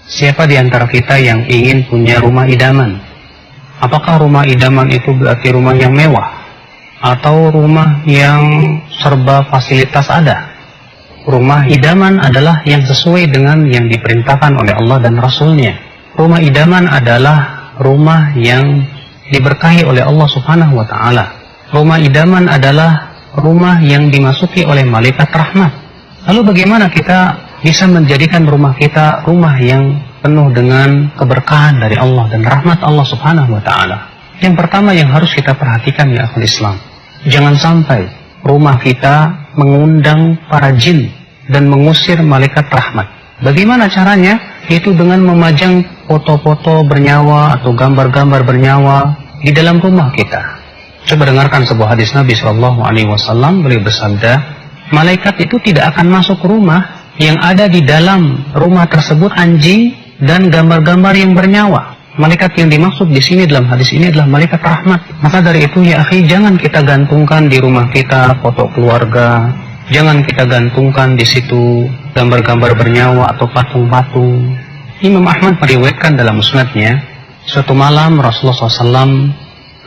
Siapa di antara kita yang ingin punya rumah idaman? Apakah rumah idaman itu berarti rumah yang mewah? Atau rumah yang serba fasilitas ada? Rumah idaman adalah yang sesuai dengan yang diperintahkan oleh Allah dan Rasul-Nya. Rumah idaman adalah rumah yang diberkahi oleh Allah Subhanahu wa Ta'ala. Rumah idaman adalah rumah yang dimasuki oleh malaikat rahmat. Lalu bagaimana kita bisa menjadikan rumah kita rumah yang penuh dengan keberkahan dari Allah dan rahmat Allah Subhanahu wa Ta'ala? Yang pertama yang harus kita perhatikan ya akhul Islam, jangan sampai rumah kita mengundang para jin dan mengusir malaikat rahmat. Bagaimana caranya? Yaitu dengan memajang foto-foto bernyawa atau gambar-gambar bernyawa di dalam rumah kita. Coba dengarkan sebuah hadis Nabi SAW. Beliau bersabda, malaikat itu tidak akan masuk rumah yang ada di dalam rumah tersebut anjing dan gambar-gambar yang bernyawa. Malaikat yang dimaksud di sini dalam hadis ini adalah malaikat rahmat. Maka dari itu ya akhi, jangan kita gantungkan di rumah kita foto keluarga, jangan kita gantungkan di situ gambar-gambar bernyawa atau patung-patung. Imam Ahmad meriwayatkan dalam musnadnya, suatu malam Rasulullah SAW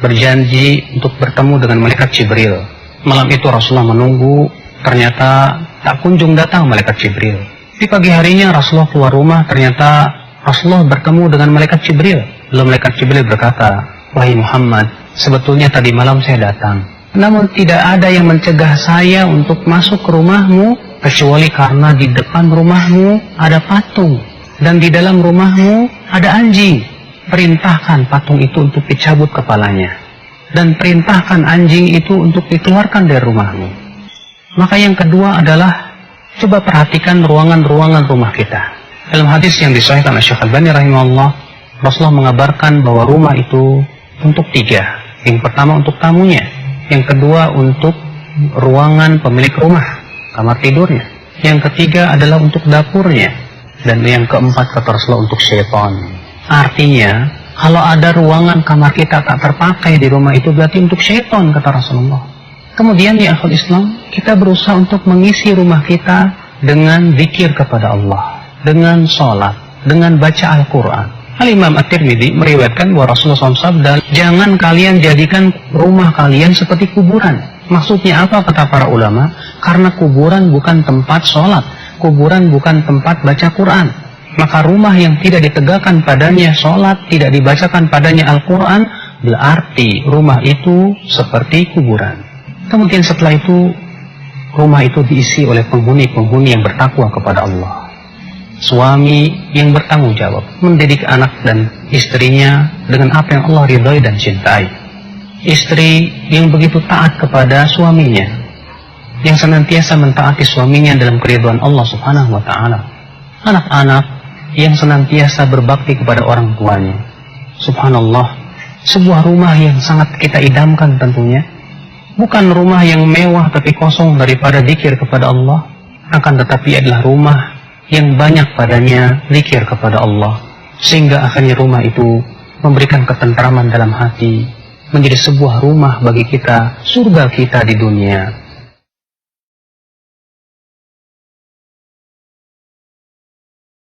berjanji untuk bertemu dengan malaikat Jibril. Malam itu Rasulullah menunggu, ternyata tak kunjung datang malaikat Jibril. Di pagi harinya Rasulullah keluar rumah, ternyata Rasulullah bertemu dengan malaikat Jibril. Lalu malaikat Jibril berkata, wahai Muhammad, sebetulnya tadi malam saya datang, namun tidak ada yang mencegah saya untuk masuk ke rumahmu, kecuali karena di depan rumahmu ada patung, dan di dalam rumahmu ada anjing. Perintahkan patung itu untuk dicabut kepalanya, dan perintahkan anjing itu untuk dikeluarkan dari rumahmu. Maka yang kedua adalah, coba perhatikan ruangan-ruangan rumah kita. Dalam hadis yang disahihkan oleh Syekh Al-Albani rahimahullah, Rasulullah mengabarkan bahwa rumah itu untuk 3. Yang pertama untuk tamunya, yang kedua untuk ruangan pemilik rumah, kamar tidurnya, yang ketiga adalah untuk dapurnya, dan yang keempat kata Rasulullah untuk syaitan. Artinya, kalau ada ruangan kamar kita tak terpakai di rumah itu berarti untuk syaitan, kata Rasulullah. Kemudian ya akhul Islam, kita berusaha untuk mengisi rumah kita dengan zikir kepada Allah, dengan sholat, dengan baca Al-Quran. Al-Imam At-Tirmidzi meriwayatkan bahwa Rasulullah SAW, jangan kalian jadikan rumah kalian seperti kuburan. Maksudnya apa kata para ulama? Karena kuburan bukan tempat sholat, kuburan bukan tempat baca Quran. Maka rumah yang tidak ditegakkan padanya sholat, tidak dibacakan padanya Al-Quran, berarti rumah itu seperti kuburan. Kemudian setelah itu, rumah itu diisi oleh penghuni-penghuni yang bertakwa kepada Allah. Suami yang bertanggung jawab, mendidik anak dan istrinya dengan apa yang Allah ridhai dan cintai. Istri yang begitu taat kepada suaminya, yang senantiasa mentaati suaminya dalam keridhaan Allah Subhanahu wa Ta'ala. Anak-anak yang senantiasa berbakti kepada orang tuanya. Subhanallah, sebuah rumah yang sangat kita idamkan tentunya. Bukan rumah yang mewah tapi kosong daripada zikir kepada Allah, akan tetapi adalah rumah yang banyak padanya zikir kepada Allah, sehingga akhirnya rumah itu memberikan ketentraman dalam hati, menjadi sebuah rumah bagi kita, surga kita di dunia.